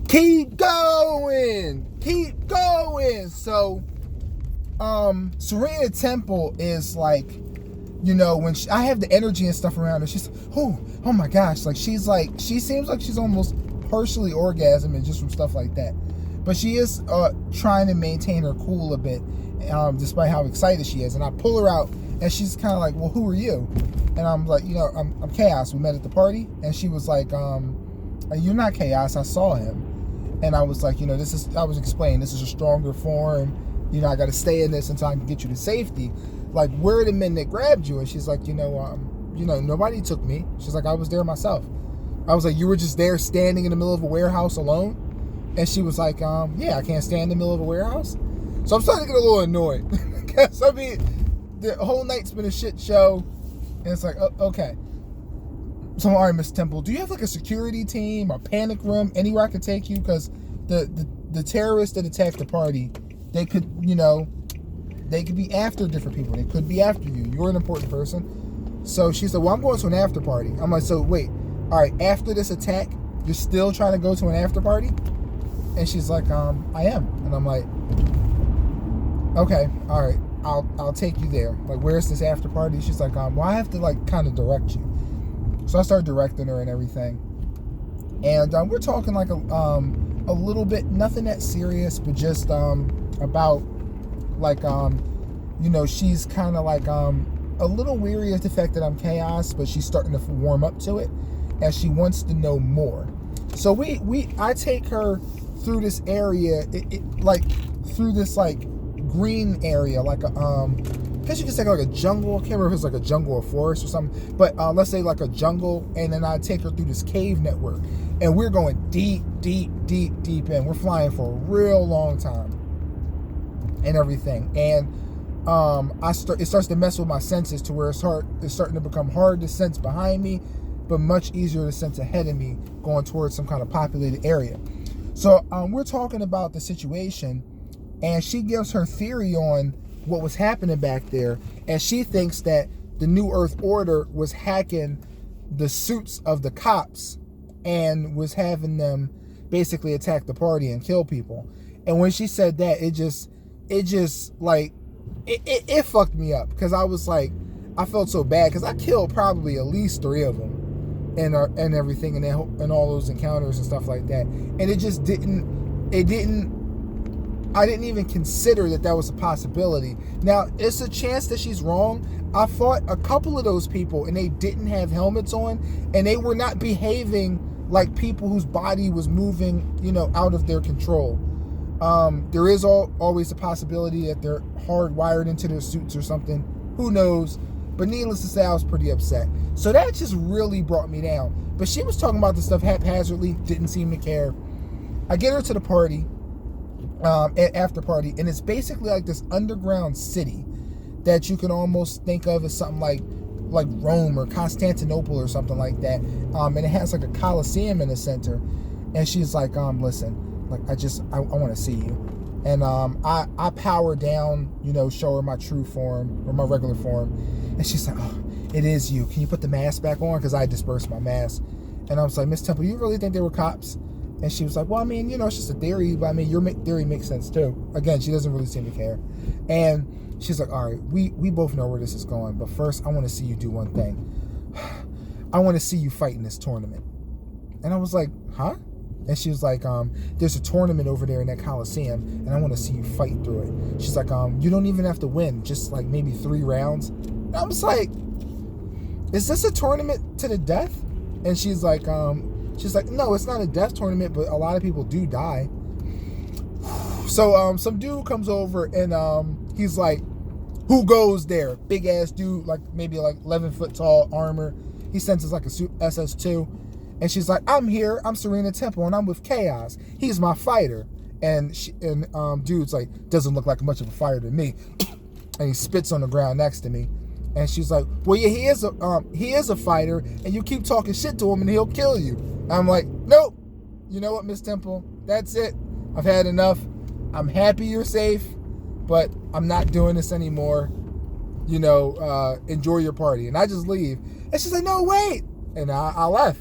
keep going. So, Serena Temple is like, when I have the energy and stuff around her, she's like, oh my gosh, like she seems like she's almost partially orgasming just from stuff like that. But she is trying to maintain her cool a bit, despite how excited she is. And I pull her out, and she's kind of like, well, who are you? And I'm like, I'm Chaos. We met at the party. And she was like, you're not Chaos. I saw him. And I was like, I was explaining, this is a stronger form. I got to stay in this until I can get you to safety. Like, where are the men that grabbed you? And she's like, nobody took me. She's like, I was there myself. I was like, you were just there standing in the middle of a warehouse alone? And she was like, yeah, I can't stand in the middle of a warehouse. So I'm starting to get a little annoyed. Because, the whole night's been a shit show. And it's like, okay. So, all right, Miss Temple, do you have like a security team or panic room anywhere I could take you? Because the terrorists that attacked the party, they could, they could be after different people. They could be after you. You're an important person. So she said, well, I'm going to an after party. I'm like, so wait, all right, after this attack, you're still trying to go to an after party? And she's like, I am. And I'm like, okay, all right, I'll take you there. Like, where's this after party? She's like, well, I have to like kind of direct you. So I started directing her and everything. And we're talking like a little bit, nothing that serious, but just about like, she's kind of like a little weary of the fact that I'm Chaos, but she's starting to warm up to it, and she wants to know more. So I take her through this area, through this like green area, like a I guess you could say like a jungle. I can't remember if it's like a jungle or forest or something, but let's say like a jungle, and then I take her through this cave network, and we're going deep in. We're flying for a real long time and everything, and it starts to mess with my senses to where it's starting to become hard to sense behind me, but much easier to sense ahead of me going towards some kind of populated area. So we're talking about the situation, and she gives her theory on what was happening back there, and she thinks that the New Earth Order was hacking the suits of the cops and was having them basically attack the party and kill people. And when she said that, it just like it fucked me up, because I was like, I felt so bad because I killed probably at least 3 of them and everything, and all those encounters and stuff like that, and it just I didn't even consider that was a possibility. Now, it's a chance that she's wrong. I fought a couple of those people, and they didn't have helmets on, and they were not behaving like people whose body was moving, out of their control. There is always a possibility that they're hardwired into their suits or something. Who knows? But needless to say, I was pretty upset. So that just really brought me down. But she was talking about this stuff haphazardly, didn't seem to care. I get her to the party. After party, and it's basically like this underground city that you can almost think of as something like Rome or Constantinople or something like that, and it has like a Colosseum in the center. And she's like, listen, like I want to see you. And I power down, show her my true form or my regular form, and she's like, oh, it is you, can you put the mask back on, because I dispersed my mask. And I was like, Miss Temple, you really think they were cops? And she was like, well, it's just a theory, but your theory makes sense too. Again, she doesn't really seem to care. And she's like, all right, we both know where this is going, but first I want to see you do one thing. I want to see you fight in this tournament. And I was like, huh? And she was like, there's a tournament over there in that Coliseum, and I want to see you fight through it. She's like, you don't even have to win, just like maybe 3 rounds. And I was like, is this a tournament to the death? And she's like, no, it's not a death tournament, but a lot of people do die. So some dude comes over, and he's like, who goes there? Big ass dude, like maybe like 11 foot tall, armor. He senses like a SS2. And she's like, I'm here. I'm Serena Temple, and I'm with Chaos. He's my fighter. And dude's like, doesn't look like much of a fighter to me. And he spits on the ground next to me. And she's like, well, yeah, he is a fighter, and you keep talking shit to him, and he'll kill you. I'm like, nope. You know what, Miss Temple? That's it. I've had enough. I'm happy you're safe, but I'm not doing this anymore. Enjoy your party. And I just leave. And she's like, no, wait. And I left.